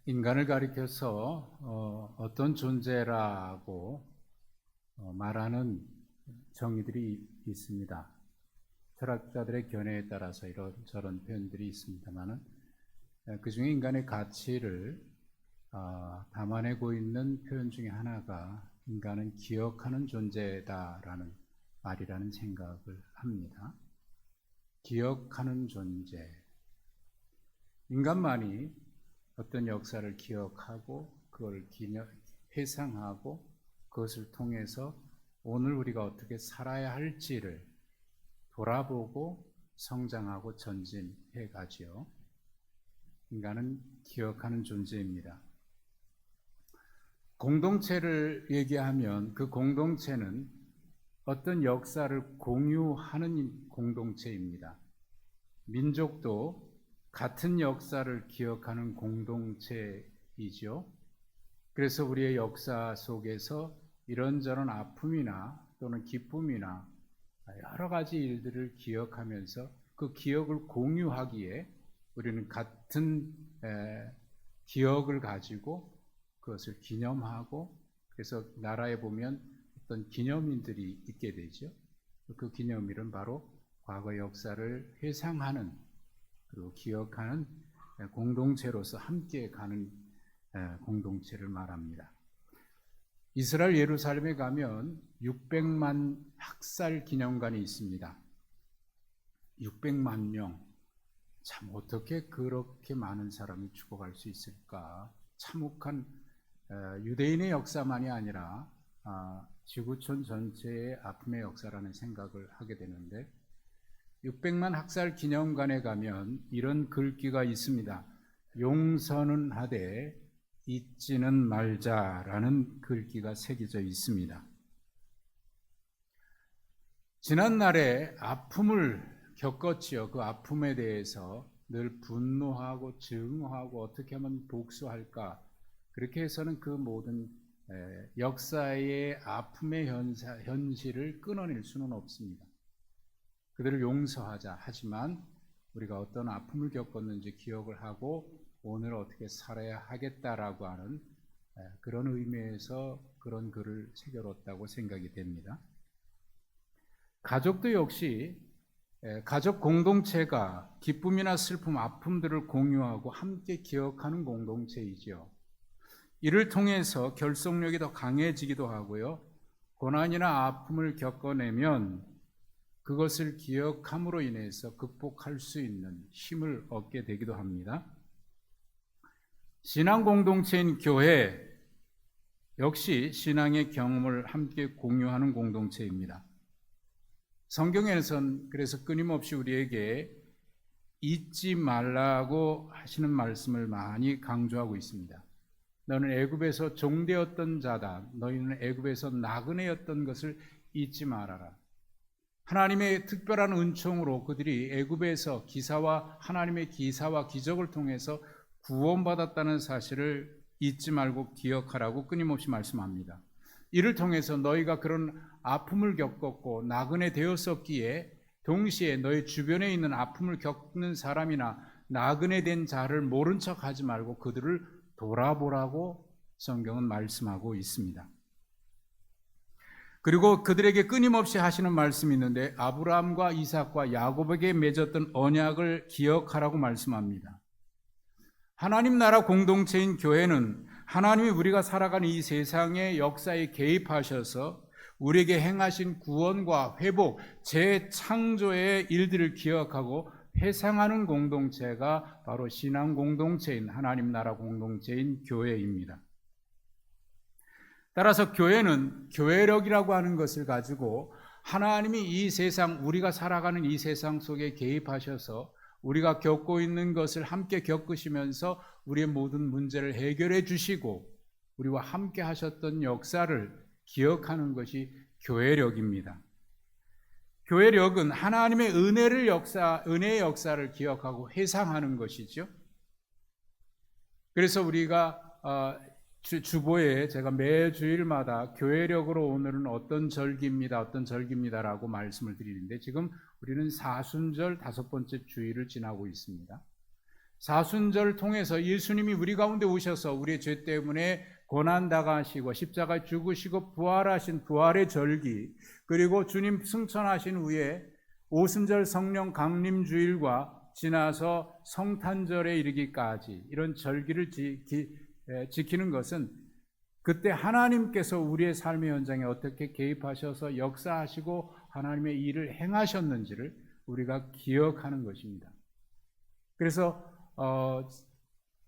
인간을 가리켜서 어떤 존재라고 말하는 정의들이 있습니다. 철학자들의 견해에 따라서 이런저런 표현들이 있습니다만은 그 중에 인간의 가치를 담아내고 있는 표현 중에 하나가 인간은 기억하는 존재다라는 말이라는 생각을 합니다. 기억하는 존재. 인간만이 어떤 역사를 기억하고 그걸 회상하고 그것을 통해서 오늘 우리가 어떻게 살아야 할지를 돌아보고 성장하고 전진해 가지요. 인간은 기억하는 존재입니다. 공동체를 얘기하면 그 공동체는 어떤 역사를 공유하는 공동체입니다. 민족도 같은 역사를 기억하는 공동체이죠. 그래서 우리의 역사 속에서 이런저런 아픔이나 또는 기쁨이나 여러 가지 일들을 기억하면서 그 기억을 공유하기에 우리는 같은 기억을 가지고 그것을 기념하고, 그래서 나라에 보면 어떤 기념일들이 있게 되죠. 그 기념일은 바로 과거 역사를 회상하는 그리고 기억하는 공동체로서 함께 가는 공동체를 말합니다. 이스라엘 예루살렘에 가면 600만 학살 기념관이 있습니다. 600만 명. 참 어떻게 그렇게 많은 사람이 죽어갈 수 있을까? 참혹한 유대인의 역사만이 아니라 지구촌 전체의 아픔의 역사라는 생각을 하게 되는데, 600만 학살 기념관에 가면 이런 글귀가 있습니다. 용서는 하되 잊지는 말자라는 글귀가 새겨져 있습니다. 지난날에 아픔을 겪었지요. 그 아픔에 대해서 늘 분노하고 증오하고 어떻게 하면 복수할까, 그렇게 해서는 그 모든 역사의 아픔의 현실을 끊어낼 수는 없습니다. 그들을 용서하자. 하지만 우리가 어떤 아픔을 겪었는지 기억을 하고 오늘 어떻게 살아야 하겠다라고 하는 그런 의미에서 그런 글을 새겨뒀다고 생각이 됩니다. 가족도 역시 가족 공동체가 기쁨이나 슬픔, 아픔들을 공유하고 함께 기억하는 공동체이죠. 이를 통해서 결속력이 더 강해지기도 하고요. 고난이나 아픔을 겪어내면 그것을 기억함으로 인해서 극복할 수 있는 힘을 얻게 되기도 합니다. 신앙 공동체인 교회 역시 신앙의 경험을 함께 공유하는 공동체입니다. 성경에서는 그래서 끊임없이 우리에게 잊지 말라고 하시는 말씀을 많이 강조하고 있습니다. 너는 애굽에서 종되었던 자다. 너희는 애굽에서 나그네였던 것을 잊지 말아라. 하나님의 특별한 은총으로 그들이 애굽에서 하나님의 기사와 기적을 통해서 구원받았다는 사실을 잊지 말고 기억하라고 끊임없이 말씀합니다. 이를 통해서 너희가 그런 아픔을 겪었고 나그네 되었었기에 동시에 너희 주변에 있는 아픔을 겪는 사람이나 나그네 된 자를 모른 척하지 말고 그들을 돌아보라고 성경은 말씀하고 있습니다. 그리고 그들에게 끊임없이 하시는 말씀이 있는데 아브라함과 이삭과 야곱에게 맺었던 언약을 기억하라고 말씀합니다. 하나님 나라 공동체인 교회는 하나님이 우리가 살아가는 이 세상의 역사에 개입하셔서 우리에게 행하신 구원과 회복, 재창조의 일들을 기억하고 회상하는 공동체가 바로 신앙 공동체인 하나님 나라 공동체인 교회입니다. 따라서 교회는 교회력이라고 하는 것을 가지고 하나님이 이 세상, 우리가 살아가는 이 세상 속에 개입하셔서 우리가 겪고 있는 것을 함께 겪으시면서 우리의 모든 문제를 해결해 주시고 우리와 함께 하셨던 역사를 기억하는 것이 교회력입니다. 교회력은 하나님의 은혜의 역사를 기억하고 회상하는 것이죠. 그래서 우리가 주보에 제가 매 주일마다 교회력으로 오늘은 어떤 절기입니다라고 말씀을 드리는데 지금 우리는 사순절 5번째 주일을 지나고 있습니다. 사순절 통해서 예수님이 우리 가운데 오셔서 우리의 죄 때문에 고난 당하시고 십자가에 죽으시고 부활하신 부활의 절기, 그리고 주님 승천하신 후에 오순절 성령 강림 주일과 지나서 성탄절에 이르기까지 이런 절기를 지키는 것은 그때 하나님께서 우리의 삶의 현장에 어떻게 개입하셔서 역사하시고 하나님의 일을 행하셨는지를 우리가 기억하는 것입니다. 그래서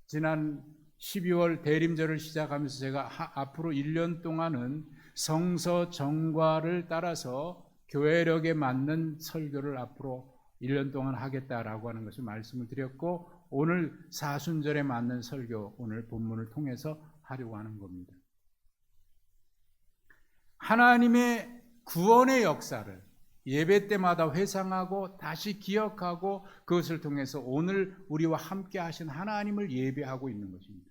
지난 12월 대림절을 시작하면서 제가 앞으로 1년 동안은 성서 정과를 따라서 교회력에 맞는 설교를 앞으로 1년 동안 하겠다라고 하는 것을 말씀을 드렸고, 오늘 사순절에 맞는 설교, 오늘 본문을 통해서 하려고 하는 겁니다. 하나님의 구원의 역사를 예배 때마다 회상하고 다시 기억하고 그것을 통해서 오늘 우리와 함께 하신 하나님을 예배하고 있는 것입니다.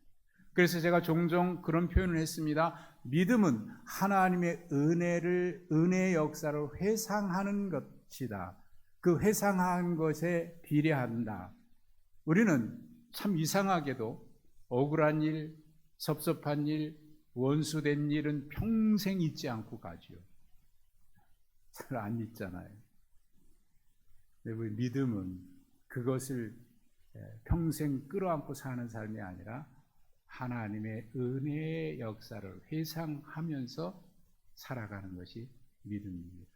그래서 제가 종종 그런 표현을 했습니다. 믿음은 하나님의 은혜의 역사를 회상하는 것이다. 그 회상한 것에 비례한다. 우리는 참 이상하게도 억울한 일, 섭섭한 일, 원수된 일은 평생 잊지 않고 가지요. 잘 안 잊잖아요. 우리 믿음은 그것을 평생 끌어안고 사는 삶이 아니라 하나님의 은혜의 역사를 회상하면서 살아가는 것이 믿음입니다.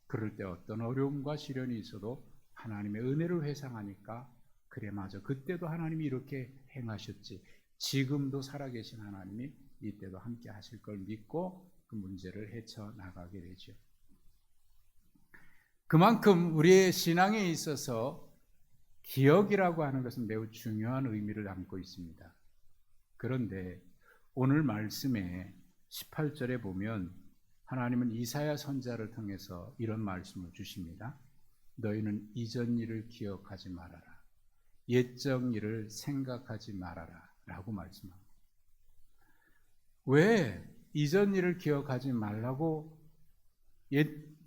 그럴 때 어떤 어려움과 시련이 있어도 하나님의 은혜를 회상하니까, 그래 맞아, 그때도 하나님이 이렇게 행하셨지, 지금도 살아계신 하나님이 이때도 함께 하실 걸 믿고 그 문제를 헤쳐나가게 되죠. 그만큼 우리의 신앙에 있어서 기억이라고 하는 것은 매우 중요한 의미를 담고 있습니다. 그런데 오늘 말씀에 18절에 보면 하나님은 이사야 선지자를 통해서 이런 말씀을 주십니다. 너희는 이전 일을 기억하지 말아라. 옛적 일을 생각하지 말아라 라고 말씀합니다. 왜 이전 일을 기억하지 말라고,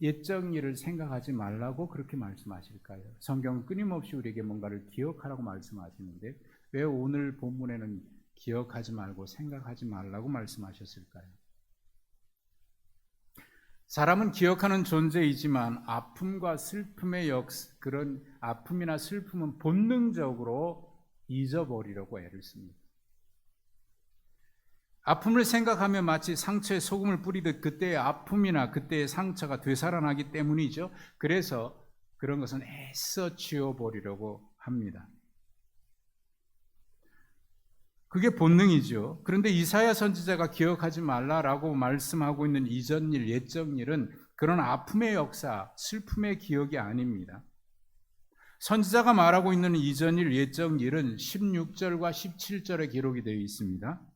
옛적 일을 생각하지 말라고 그렇게 말씀하실까요? 성경은 끊임없이 우리에게 뭔가를 기억하라고 말씀하시는데 왜 오늘 본문에는 기억하지 말고 생각하지 말라고 말씀하셨을까요? 사람은 기억하는 존재이지만 아픔과 슬픔의 그런 아픔이나 슬픔은 본능적으로 잊어버리려고 애를 씁니다. 아픔을 생각하면 마치 상처에 소금을 뿌리듯 그때의 아픔이나 그때의 상처가 되살아나기 때문이죠. 그래서 그런 것은 애써 지워버리려고 합니다. 그게 본능이죠. 그런데 이사야 선지자가 기억하지 말라라고 말씀하고 있는 이전 일, 옛적 일은 그런 아픔의 역사, 슬픔의 기억이 아닙니다. 선지자가 말하고 있는 이전 일, 옛적 일은 16절과 17절에 기록이 되어 있습니다.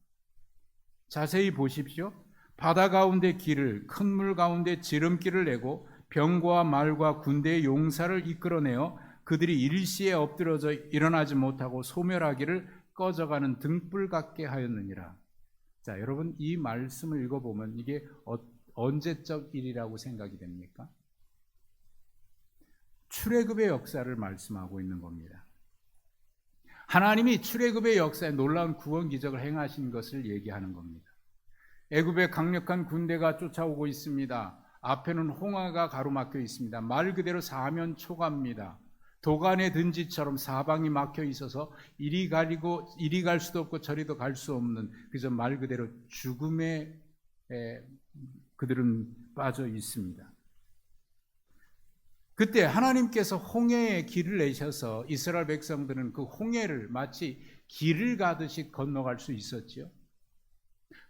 자세히 보십시오. 바다 가운데 길을, 큰 물 가운데 지름길을 내고 병거와 말과 군대의 용사를 이끌어내어 그들이 일시에 엎드러져 일어나지 못하고 소멸하기를 꺼져가는 등불 같게 하였느니라. 자, 여러분 이 말씀을 읽어보면 이게 언제적 일이라고 생각이 됩니까? 출애굽의 역사를 말씀하고 있는 겁니다. 하나님이 출애굽의 역사에 놀라운 구원 기적을 행하신 것을 얘기하는 겁니다. 애굽의 강력한 군대가 쫓아오고 있습니다. 앞에는 홍해가 가로막혀 있습니다. 말 그대로 사면초가입니다. 도간의 든지처럼 사방이 막혀 있어서 이리 갈 수도 없고 저리도 갈 수 없는, 그저 말 그대로 죽음에 그들은 빠져 있습니다. 그때 하나님께서 홍해에 길을 내셔서 이스라엘 백성들은 그 홍해를 마치 길을 가듯이 건너갈 수 있었지요.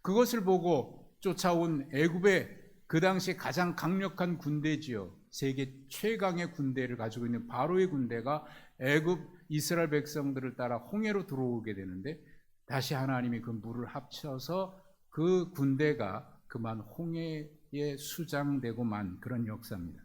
그것을 보고 쫓아온 애굽의 그 당시 가장 강력한 군대지요. 세계 최강의 군대를 가지고 있는 바로의 군대가 애굽 이스라엘 백성들을 따라 홍해로 들어오게 되는데, 다시 하나님이 그 물을 합쳐서 그 군대가 그만 홍해에 수장되고 만 그런 역사입니다.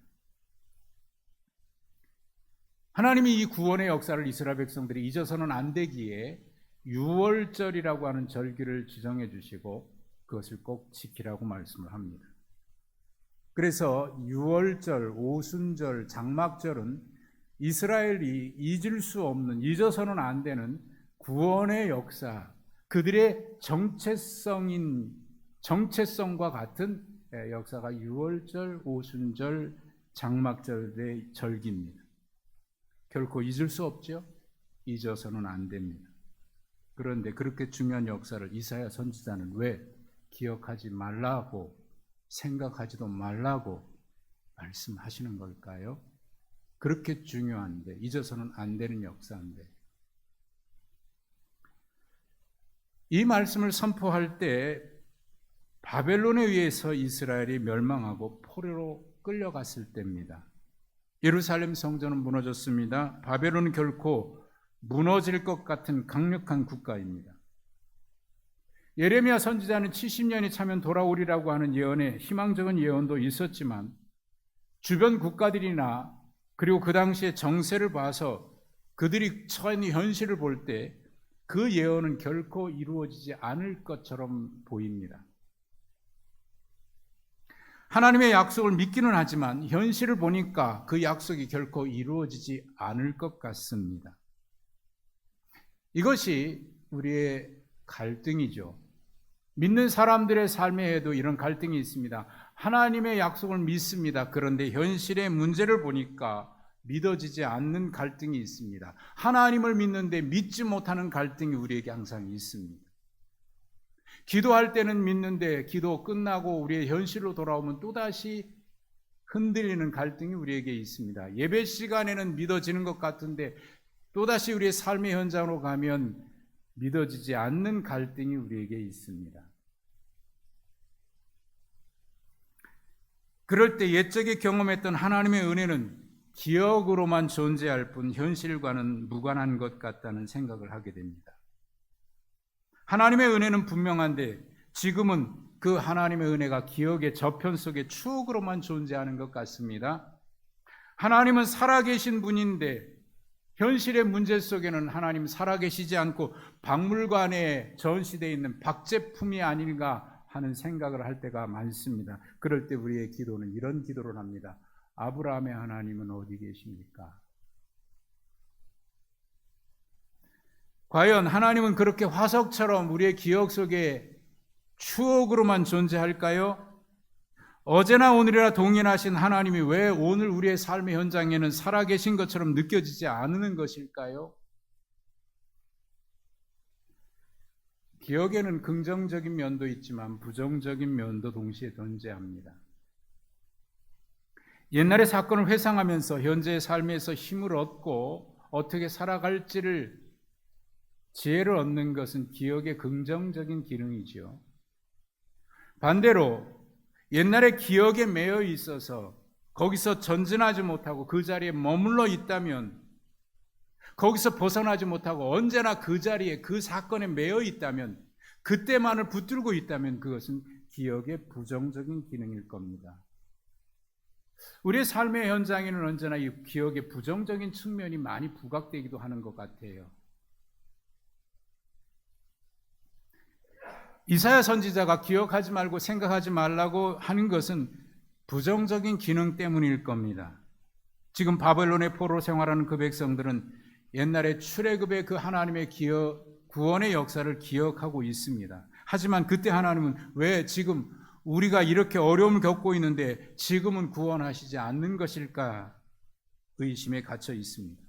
하나님이 이 구원의 역사를 이스라엘 백성들이 잊어서는 안 되기에 유월절이라고 하는 절기를 지정해 주시고 그것을 꼭 지키라고 말씀을 합니다. 그래서 유월절, 오순절, 장막절은 이스라엘이 잊을 수 없는, 잊어서는 안 되는 구원의 역사, 그들의 정체성과 같은 역사가 유월절, 오순절, 장막절의 절기입니다. 결코 잊을 수 없죠. 잊어서는 안 됩니다. 그런데 그렇게 중요한 역사를 이사야 선지자는 왜 기억하지 말라고, 생각하지도 말라고 말씀하시는 걸까요? 그렇게 중요한데, 잊어서는 안 되는 역사인데. 이 말씀을 선포할 때 바벨론에 의해서 이스라엘이 멸망하고 포로로 끌려갔을 때입니다. 예루살렘 성전은 무너졌습니다. 바벨론은 결코 무너질 것 같은 강력한 국가입니다. 예레미야 선지자는 70년이 차면 돌아오리라고 하는 예언에 희망적인 예언도 있었지만 주변 국가들이나 그리고 그 당시의 정세를 봐서 그들이 처한 현실을 볼 때 그 예언은 결코 이루어지지 않을 것처럼 보입니다. 하나님의 약속을 믿기는 하지만 현실을 보니까 그 약속이 결코 이루어지지 않을 것 같습니다. 이것이 우리의 갈등이죠. 믿는 사람들의 삶에도 이런 갈등이 있습니다. 하나님의 약속을 믿습니다. 그런데 현실의 문제를 보니까 믿어지지 않는 갈등이 있습니다. 하나님을 믿는데 믿지 못하는 갈등이 우리에게 항상 있습니다. 기도할 때는 믿는데 기도 끝나고 우리의 현실로 돌아오면 또다시 흔들리는 갈등이 우리에게 있습니다. 예배 시간에는 믿어지는 것 같은데 또다시 우리의 삶의 현장으로 가면 믿어지지 않는 갈등이 우리에게 있습니다. 그럴 때 옛적에 경험했던 하나님의 은혜는 기억으로만 존재할 뿐 현실과는 무관한 것 같다는 생각을 하게 됩니다. 하나님의 은혜는 분명한데 지금은 그 하나님의 은혜가 기억의 저편 속에 추억으로만 존재하는 것 같습니다. 하나님은 살아계신 분인데 현실의 문제 속에는 하나님 살아계시지 않고 박물관에 전시되어 있는 박제품이 아닌가 하는 생각을 할 때가 많습니다. 그럴 때 우리의 기도는 이런 기도를 합니다. 아브라함의 하나님은 어디 계십니까? 과연 하나님은 그렇게 화석처럼 우리의 기억 속에 추억으로만 존재할까요? 어제나 오늘이나 동일하신 하나님이 왜 오늘 우리의 삶의 현장에는 살아계신 것처럼 느껴지지 않는 것일까요? 기억에는 긍정적인 면도 있지만 부정적인 면도 동시에 존재합니다. 옛날의 사건을 회상하면서 현재의 삶에서 힘을 얻고 어떻게 살아갈지를 지혜를 얻는 것은 기억의 긍정적인 기능이죠. 반대로 옛날의 기억에 매여 있어서 거기서 전진하지 못하고 그 자리에 머물러 있다면, 거기서 벗어나지 못하고 언제나 그 자리에 그 사건에 매여 있다면, 그때만을 붙들고 있다면 그것은 기억의 부정적인 기능일 겁니다. 우리의 삶의 현장에는 언제나 이 기억의 부정적인 측면이 많이 부각되기도 하는 것 같아요. 이사야 선지자가 기억하지 말고 생각하지 말라고 하는 것은 부정적인 기능 때문일 겁니다. 지금 바벨론의 포로 생활하는 그 백성들은 옛날에 출애굽의 그 하나님의 구원의 역사를 기억하고 있습니다. 하지만 그때 하나님은 왜 지금 우리가 이렇게 어려움을 겪고 있는데 지금은 구원하시지 않는 것일까 의심에 갇혀 있습니다.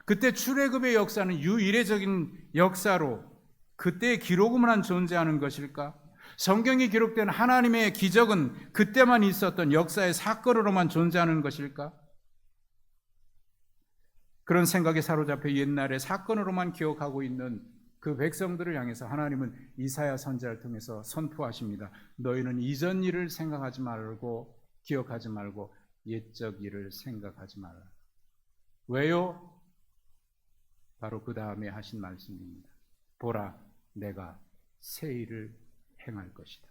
그때 출애굽의 역사는 유이례적인 역사로 그때의 기록으로만 존재하는 것일까? 성경에 기록된 하나님의 기적은 그때만 있었던 역사의 사건으로만 존재하는 것일까? 그런 생각에 사로잡혀 옛날의 사건으로만 기억하고 있는 그 백성들을 향해서 하나님은 이사야 선지자를 통해서 선포하십니다. 너희는 이전 일을 생각하지 말고 기억하지 말고 옛적 일을 생각하지 말라. 왜요? 바로 그 다음에 하신 말씀입니다. 보라, 내가 새 일을 행할 것이다.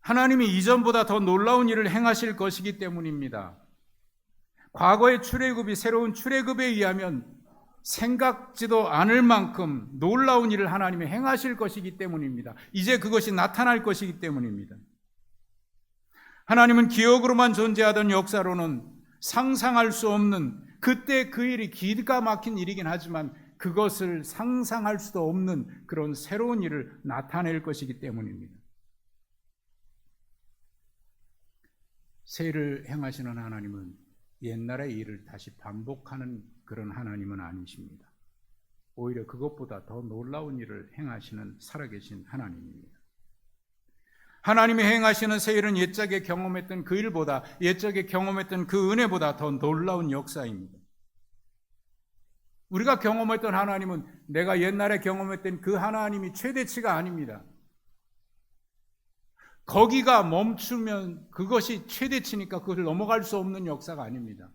하나님이 이전보다 더 놀라운 일을 행하실 것이기 때문입니다. 과거의 출애굽이 새로운 출애굽에 의하면 생각지도 않을 만큼 놀라운 일을 하나님이 행하실 것이기 때문입니다. 이제 그것이 나타날 것이기 때문입니다. 하나님은 기억으로만 존재하던 역사로는 상상할 수 없는, 그때 그 일이 기가 막힌 일이긴 하지만 그것을 상상할 수도 없는 그런 새로운 일을 나타낼 것이기 때문입니다. 새 일을 행하시는 하나님은 옛날의 일을 다시 반복하는 그런 하나님은 아니십니다. 오히려 그것보다 더 놀라운 일을 행하시는 살아계신 하나님입니다. 하나님이 행하시는 새 일은 옛적에 경험했던 그 일보다, 옛적에 경험했던 그 은혜보다 더 놀라운 역사입니다. 우리가 경험했던 하나님은 내가 옛날에 경험했던 그 하나님이 최대치가 아닙니다. 거기가 멈추면 그것이 최대치니까 그것을 넘어갈 수 없는 역사가 아닙니다.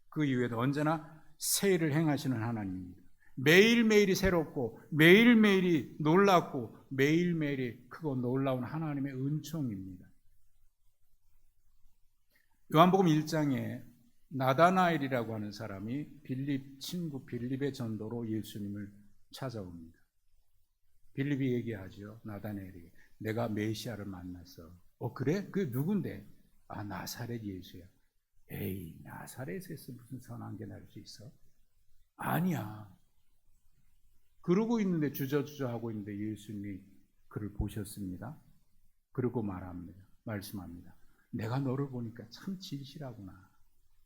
그 이후에도 언제나 새 일을 행하시는 하나님입니다. 매일매일이 새롭고 매일매일이 놀랍고 매일매일이 크고 놀라운 하나님의 은총입니다. 요한복음 1장에 나다나엘이라고 하는 사람이 빌립 친구 빌립의 전도로 예수님을 찾아옵니다. 빌립이 얘기하죠. 나다나엘에게 내가 메시아를 만났어. 그래? 그게 누군데? 나사렛 예수야. 에이, 나사렛에서 무슨 선한 게 날 수 있어? 아니야. 그러고 있는데 주저주저하고 있는데 예수님이 그를 보셨습니다. 그리고 말씀합니다. 내가 너를 보니까 참 진실하구나.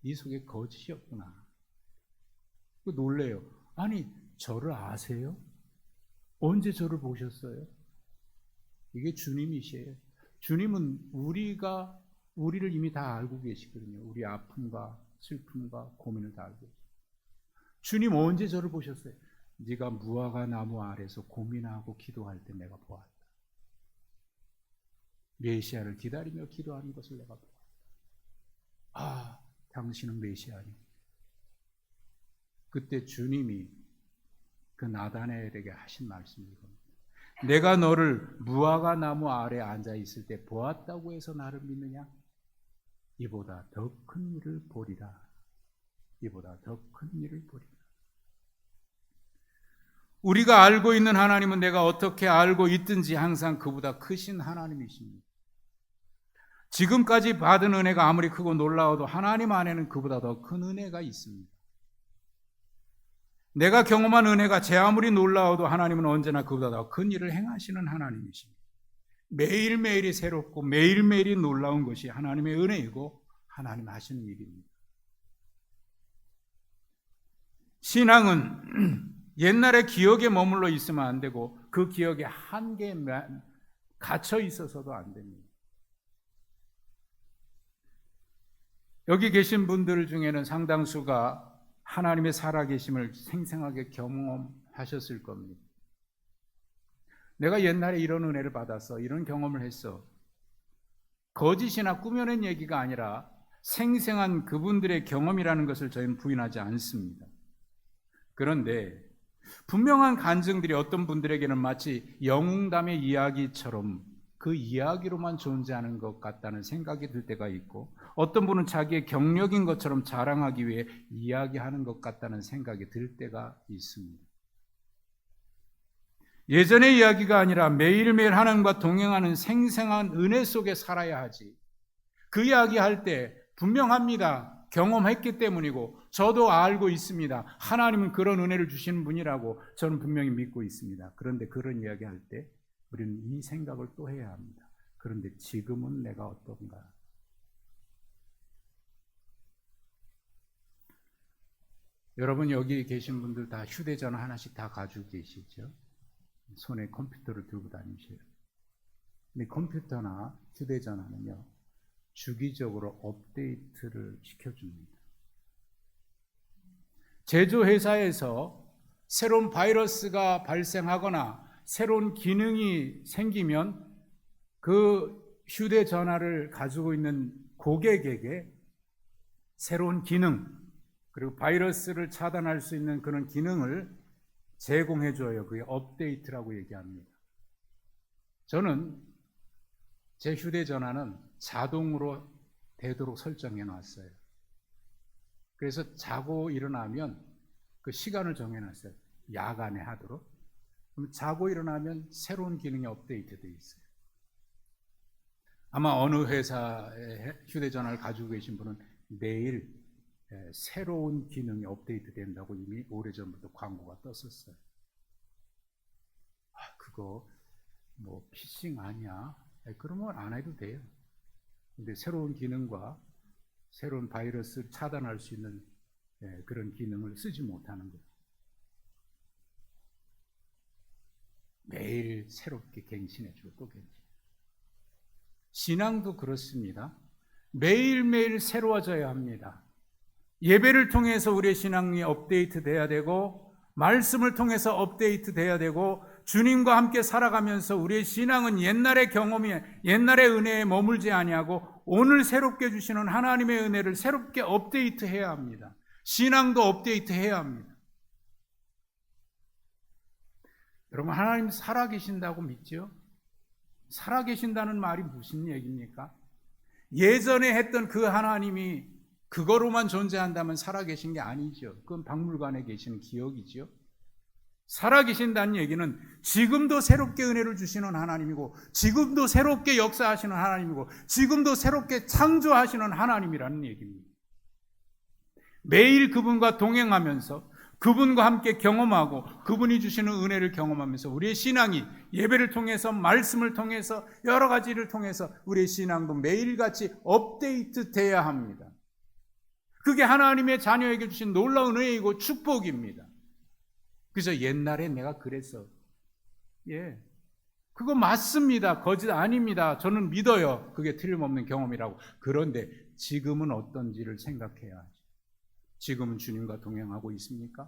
네 속에 거짓이 없구나. 놀래요. 아니, 저를 아세요? 언제 저를 보셨어요? 이게 주님이시에요. 주님은 우리를 이미 다 알고 계시거든요. 우리 아픔과 슬픔과 고민을 다 알고 계시죠. 주님 언제 저를 보셨어요? 네가 무화과 나무 아래서 고민하고 기도할 때 내가 보았다. 메시아를 기다리며 기도하는 것을 내가 보았다. 당신은 메시아니. 그때 주님이 그 나다나엘에게 하신 말씀이 이겁니다. 내가 너를 무화과 나무 아래 앉아 있을 때 보았다고 해서 나를 믿느냐? 이보다 더 큰 일을 보리라. 이보다 더 큰 일을 보리라. 우리가 알고 있는 하나님은 내가 어떻게 알고 있든지 항상 그보다 크신 하나님이십니다. 지금까지 받은 은혜가 아무리 크고 놀라워도 하나님 안에는 그보다 더 큰 은혜가 있습니다. 내가 경험한 은혜가 제 아무리 놀라워도 하나님은 언제나 그보다 더 큰 일을 행하시는 하나님이십니다. 매일매일이 새롭고 매일매일이 놀라운 것이 하나님의 은혜이고 하나님 하시는 일입니다. 신앙은 옛날의 기억에 머물러 있으면 안 되고 그 기억에 한계에 갇혀 있어서도 안 됩니다. 여기 계신 분들 중에는 상당수가 하나님의 살아계심을 생생하게 경험하셨을 겁니다. 내가 옛날에 이런 은혜를 받았어, 이런 경험을 했어. 거짓이나 꾸며낸 얘기가 아니라 생생한 그분들의 경험이라는 것을 저희는 부인하지 않습니다. 그런데 분명한 간증들이 어떤 분들에게는 마치 영웅담의 이야기처럼 그 이야기로만 존재하는 것 같다는 생각이 들 때가 있고, 어떤 분은 자기의 경력인 것처럼 자랑하기 위해 이야기하는 것 같다는 생각이 들 때가 있습니다. 예전의 이야기가 아니라 매일매일 하나님과 동행하는 생생한 은혜 속에 살아야 하지. 그 이야기할 때 분명합니다. 경험했기 때문이고 저도 알고 있습니다. 하나님은 그런 은혜를 주시는 분이라고 저는 분명히 믿고 있습니다. 그런데 그런 이야기할 때 우리는 이 생각을 또 해야 합니다. 그런데 지금은 내가 어떤가? 여러분 여기 계신 분들 다 휴대전화 하나씩 다 가지고 계시죠? 손에 컴퓨터를 들고 다니셔요. 근데 컴퓨터나 휴대전화는요, 주기적으로 업데이트를 시켜줍니다. 제조회사에서 새로운 바이러스가 발생하거나 새로운 기능이 생기면 그 휴대전화를 가지고 있는 고객에게 새로운 기능, 그리고 바이러스를 차단할 수 있는 그런 기능을 제공해줘요. 그게 업데이트라고 얘기합니다. 저는 제 휴대전화는 자동으로 되도록 설정해 놨어요. 그래서 자고 일어나면 그 시간을 정해 놨어요. 야간에 하도록. 그럼 자고 일어나면 새로운 기능이 업데이트되어 있어요. 아마 어느 회사의 휴대전화를 가지고 계신 분은 매일 새로운 기능이 업데이트 된다고 이미 오래전부터 광고가 떴었어요. 그거 뭐 피싱 아니야? 그러면 안 해도 돼요. 근데 새로운 기능과 새로운 바이러스 차단할 수 있는 그런 기능을 쓰지 못하는 거예요. 매일 새롭게 갱신해주고 또 갱신. 신앙도 그렇습니다. 매일매일 새로워져야 합니다. 예배를 통해서 우리의 신앙이 업데이트 돼야 되고, 말씀을 통해서 업데이트 돼야 되고, 주님과 함께 살아가면서 우리의 신앙은 옛날의 경험이, 옛날의 은혜에 머물지 아니하고 오늘 새롭게 주시는 하나님의 은혜를 새롭게 업데이트해야 합니다. 신앙도 업데이트해야 합니다. 여러분, 하나님 살아계신다고 믿죠? 살아계신다는 말이 무슨 얘기입니까? 예전에 했던 그 하나님이 그거로만 존재한다면 살아계신 게 아니죠. 그건 박물관에 계시는 기억이죠. 살아계신다는 얘기는 지금도 새롭게 은혜를 주시는 하나님이고, 지금도 새롭게 역사하시는 하나님이고, 지금도 새롭게 창조하시는 하나님이라는 얘기입니다. 매일 그분과 동행하면서 그분과 함께 경험하고 그분이 주시는 은혜를 경험하면서 우리의 신앙이 예배를 통해서, 말씀을 통해서, 여러 가지를 통해서 우리의 신앙도 매일같이 업데이트 돼야 합니다. 그게 하나님의 자녀에게 주신 놀라운 은혜이고 축복입니다. 그래서 옛날에 내가 그랬어. 그거 맞습니다. 거짓 아닙니다. 저는 믿어요. 그게 틀림없는 경험이라고. 그런데 지금은 어떤지를 생각해야 하죠. 지금은 주님과 동행하고 있습니까?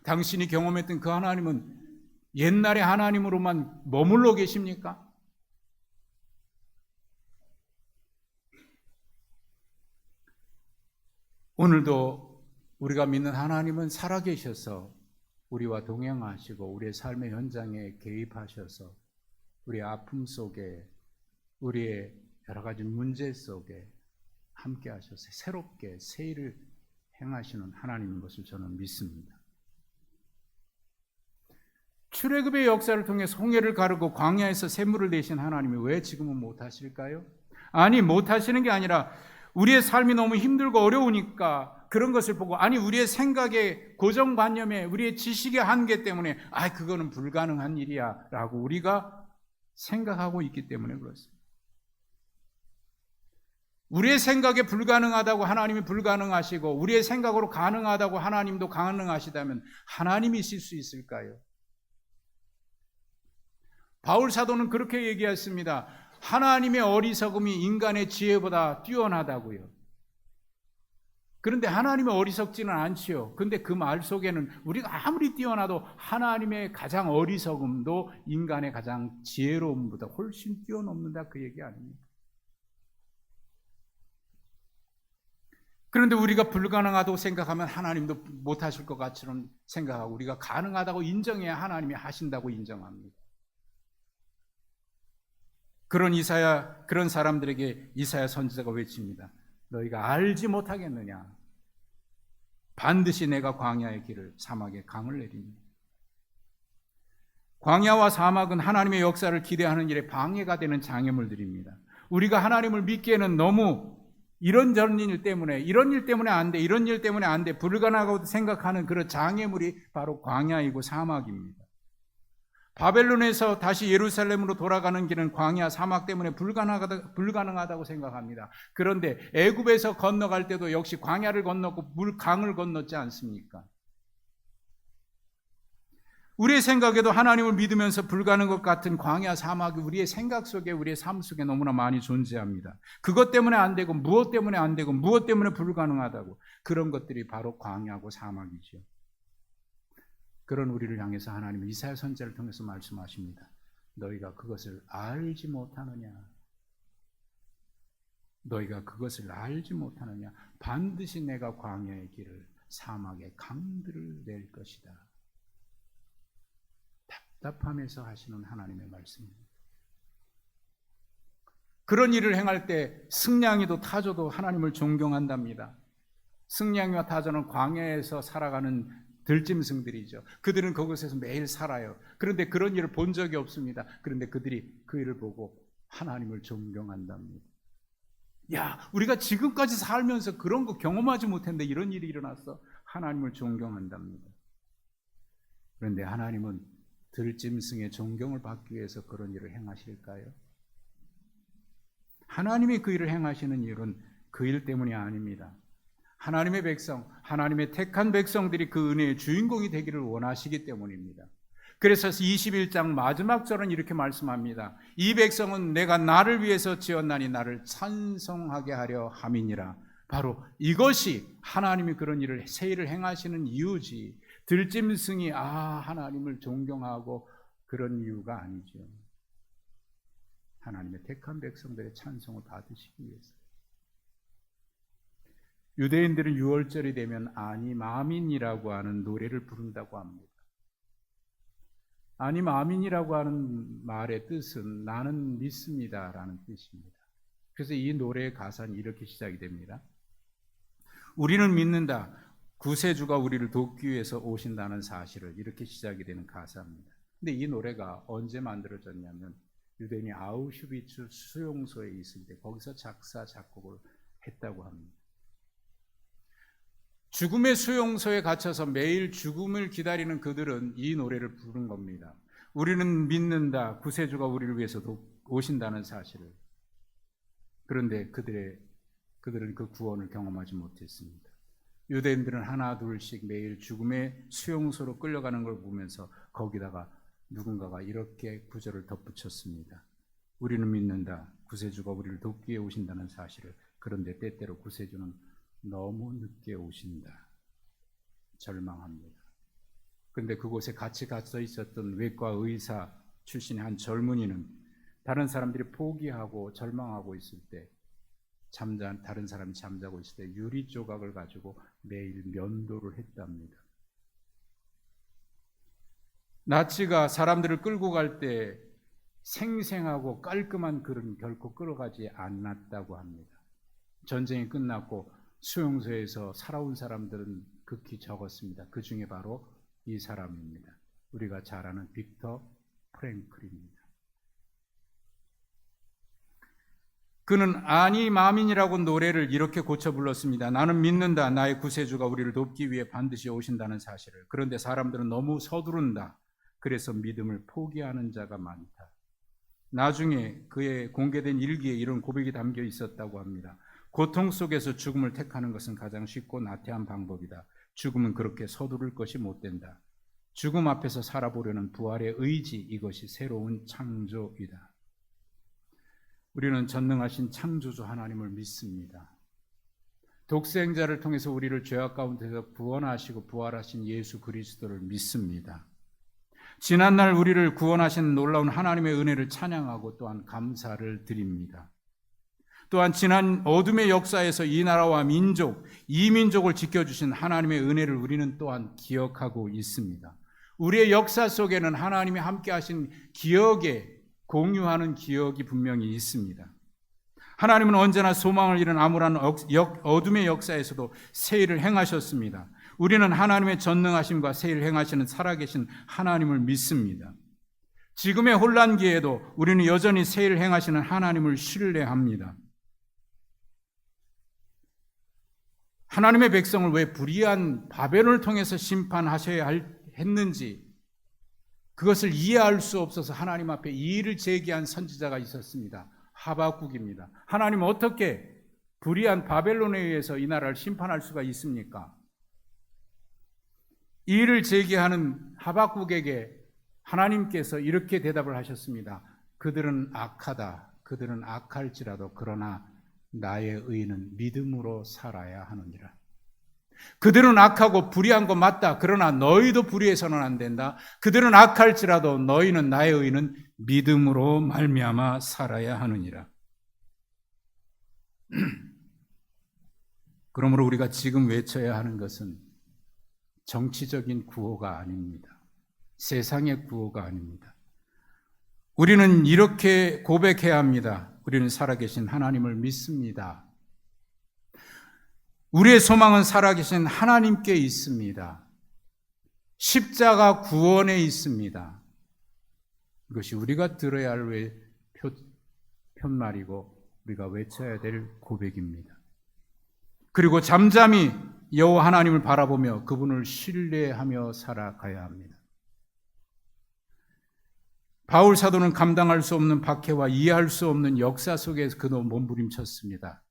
당신이 경험했던 그 하나님은 옛날의 하나님으로만 머물러 계십니까? 오늘도 우리가 믿는 하나님은 살아계셔서 우리와 동행하시고 우리의 삶의 현장에 개입하셔서 우리의 아픔 속에, 우리의 여러 가지 문제 속에 함께 하셔서 새롭게 새 일을 행하시는 하나님인 것을 저는 믿습니다. 출애굽의 역사를 통해 홍해를 가르고 광야에서 샘물을 내신 하나님이 왜 지금은 못하실까요? 아니, 못하시는 게 아니라 우리의 삶이 너무 힘들고 어려우니까 그런 것을 보고, 아니 우리의 생각의 고정관념에, 우리의 지식의 한계 때문에 그거는 불가능한 일이야 라고 우리가 생각하고 있기 때문에 그렇습니다. 우리의 생각에 불가능하다고 하나님이 불가능하시고 우리의 생각으로 가능하다고 하나님도 가능하시다면 하나님이 있을 수 있을까요? 바울 사도는 그렇게 얘기했습니다. 하나님의 어리석음이 인간의 지혜보다 뛰어나다고요. 그런데 하나님의 어리석지는 않지요. 그런데 그 말 속에는 우리가 아무리 뛰어나도 하나님의 가장 어리석음도 인간의 가장 지혜로움보다 훨씬 뛰어넘는다, 그 얘기 아닙니까? 그런데 우리가 불가능하다고 생각하면 하나님도 못하실 것 같처럼 생각하고, 우리가 가능하다고 인정해야 하나님이 하신다고 인정합니다. 그런 사람들에게 이사야 선지자가 외칩니다. 너희가 알지 못하겠느냐? 반드시 내가 광야의 길을, 사막에 강을 내립니다. 광야와 사막은 하나님의 역사를 기대하는 일에 방해가 되는 장애물들입니다. 우리가 하나님을 믿기에는 너무 이런 일 때문에 안 돼, 이런 일 때문에 안 돼, 불가능하다고 생각하는 그런 장애물이 바로 광야이고 사막입니다. 바벨론에서 다시 예루살렘으로 돌아가는 길은 광야, 사막 때문에 불가능하다고 생각합니다. 그런데 애굽에서 건너갈 때도 역시 광야를 건넜고 강을 건넜지 않습니까? 우리의 생각에도 하나님을 믿으면서 불가능한 것 같은 광야, 사막이 우리의 생각 속에, 우리의 삶 속에 너무나 많이 존재합니다. 그것 때문에 안 되고, 무엇 때문에 안 되고, 무엇 때문에 불가능하다고, 그런 것들이 바로 광야고 사막이죠. 그런 우리를 향해서 하나님은 이사야 선지자를 통해서 말씀하십니다. 너희가 그것을 알지 못하느냐? 너희가 그것을 알지 못하느냐? 반드시 내가 광야의 길을, 사막의 강들을 낼 것이다. 답답함에서 하시는 하나님의 말씀입니다. 그런 일을 행할 때 승냥이도 타조도 하나님을 존경한답니다. 승냥이와 타조는 광야에서 살아가는 들짐승들이죠. 그들은 그곳에서 매일 살아요. 그런데 그런 일을 본 적이 없습니다. 그런데 그들이 그 일을 보고 하나님을 존경한답니다. 야, 우리가 지금까지 살면서 그런 거 경험하지 못했는데 이런 일이 일어났어. 하나님을 존경한답니다. 그런데 하나님은 들짐승의 존경을 받기 위해서 그런 일을 행하실까요? 하나님이 그 일을 행하시는 일은 그 일 때문이 아닙니다. 하나님의 백성, 하나님의 택한 백성들이 그 은혜의 주인공이 되기를 원하시기 때문입니다. 그래서 21장 마지막 절은 이렇게 말씀합니다. 이 백성은 내가 나를 위해서 지었나니 나를 찬송하게 하려 함이니라. 바로 이것이 하나님이 그런 일을 새 일을 행하시는 이유지, 들짐승이 하나님을 존경하고 그런 이유가 아니죠. 하나님의 택한 백성들의 찬송을 받으시기 위해서. 유대인들은 유월절이 되면 아니마민이라고 하는 노래를 부른다고 합니다. 아니마민이라고 하는 말의 뜻은 나는 믿습니다라는 뜻입니다. 그래서 이 노래의 가사는 이렇게 시작이 됩니다. 우리는 믿는다. 구세주가 우리를 돕기 위해서 오신다는 사실을, 이렇게 시작이 되는 가사입니다. 근데 이 노래가 언제 만들어졌냐면 유대인이 아우슈비츠 수용소에 있을 때 거기서 작사 작곡을 했다고 합니다. 죽음의 수용소에 갇혀서 매일 죽음을 기다리는 그들은 이 노래를 부른 겁니다. 우리는 믿는다. 구세주가 우리를 위해서 오신다는 사실을. 그런데 그들은 그 구원을 경험하지 못했습니다. 유대인들은 하나 둘씩 매일 죽음의 수용소로 끌려가는 걸 보면서 거기다가 누군가가 이렇게 구절을 덧붙였습니다. 우리는 믿는다. 구세주가 우리를 돕기 위해 오신다는 사실을. 그런데 때때로 구세주는 너무 늦게 오신다. 절망합니다. 그런데 그곳에 같이 갇혀 있었던 외과 의사 출신의 한 젊은이는 다른 사람들이 포기하고 절망하고 있을 때, 다른 사람이 잠자고 있을 때 유리 조각을 가지고 매일 면도를 했답니다. 나치가 사람들을 끌고 갈 때 생생하고 깔끔한 글은 결코 끌어가지 않았다고 합니다. 전쟁이 끝났고 수용소에서 살아온 사람들은 극히 적었습니다. 그 중에 바로 이 사람입니다. 우리가 잘 아는 빅터 프랭클입니다. 그는 아니마민이라고 노래를 이렇게 고쳐 불렀습니다. 나는 믿는다. 나의 구세주가 우리를 돕기 위해 반드시 오신다는 사실을. 그런데 사람들은 너무 서두른다. 그래서 믿음을 포기하는 자가 많다. 나중에 그의 공개된 일기에 이런 고백이 담겨 있었다고 합니다. 고통 속에서 죽음을 택하는 것은 가장 쉽고 나태한 방법이다. 죽음은 그렇게 서두를 것이 못 된다. 죽음 앞에서 살아보려는 부활의 의지, 이것이 새로운 창조이다. 우리는 전능하신 창조주 하나님을 믿습니다. 독생자를 통해서 우리를 죄악 가운데서 구원하시고 부활하신 예수 그리스도를 믿습니다. 지난날 우리를 구원하신 놀라운 하나님의 은혜를 찬양하고 또한 감사를 드립니다. 또한 지난 어둠의 역사에서 이 나라와 민족, 이 민족을 지켜주신 하나님의 은혜를 우리는 또한 기억하고 있습니다. 우리의 역사 속에는 하나님이 함께 하신 기억에 공유하는 기억이 분명히 있습니다. 하나님은 언제나 소망을 잃은 암울한 어둠의 역사에서도 새 일을 행하셨습니다. 우리는 하나님의 전능하심과 새 일을 행하시는 살아계신 하나님을 믿습니다. 지금의 혼란기에도 우리는 여전히 새 일을 행하시는 하나님을 신뢰합니다. 하나님의 백성을 왜 불의한 바벨론을 통해서 심판하셔야 했는지 그것을 이해할 수 없어서 하나님 앞에 이의를 제기한 선지자가 있었습니다. 하박국입니다. 하나님 어떻게 불의한 바벨론에 의해서 이 나라를 심판할 수가 있습니까? 이의를 제기하는 하박국에게 하나님께서 이렇게 대답을 하셨습니다. 그들은 악하다. 그들은 악할지라도 그러나 나의 의는 믿음으로 살아야 하느니라. 그들은 악하고 불의한 거 맞다. 그러나 너희도 불의해서는 안 된다. 그들은 악할지라도 너희는, 나의 의는 믿음으로 말미암아 살아야 하느니라. 그러므로 우리가 지금 외쳐야 하는 것은 정치적인 구호가 아닙니다. 세상의 구호가 아닙니다. 우리는 이렇게 고백해야 합니다. 우리는 살아계신 하나님을 믿습니다. 우리의 소망은 살아계신 하나님께 있습니다. 십자가 구원에 있습니다. 이것이 우리가 들어야 할 대표 말이고 우리가 외쳐야 될 고백입니다. 그리고 잠잠히 여호와 하나님을 바라보며 그분을 신뢰하며 살아가야 합니다. 바울 사도는 감당할 수 없는 박해와 이해할 수 없는 역사 속에서 그도 몸부림쳤습니다.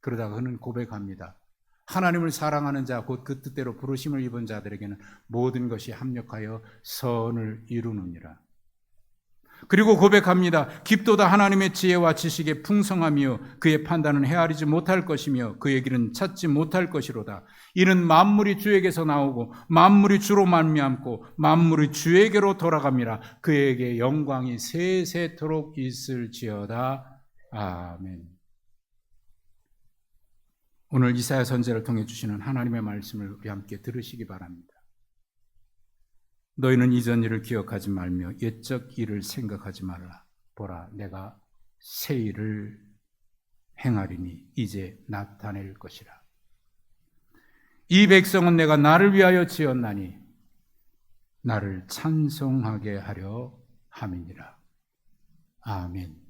그러다가 그는 고백합니다. 하나님을 사랑하는 자, 곧 그 뜻대로 부르심을 입은 자들에게는 모든 것이 합력하여 선을 이루느니라. 그리고 고백합니다. 깊도다 하나님의 지혜와 지식에 풍성하며 그의 판단은 헤아리지 못할 것이며 그의 길은 찾지 못할 것이로다. 이는 만물이 주에게서 나오고 만물이 주로 말미암고 만물이 주에게로 돌아갑니다. 그에게 영광이 세세토록 있을지어다. 아멘. 오늘 이사야 선지자를 통해 주시는 하나님의 말씀을 우리 함께 들으시기 바랍니다. 너희는 이전 일을 기억하지 말며 옛적 일을 생각하지 말라. 보라, 내가 새 일을 행하리니 이제 나타낼 것이라. 이 백성은 내가 나를 위하여 지었나니 나를 찬송하게 하려 함이니라. 아멘.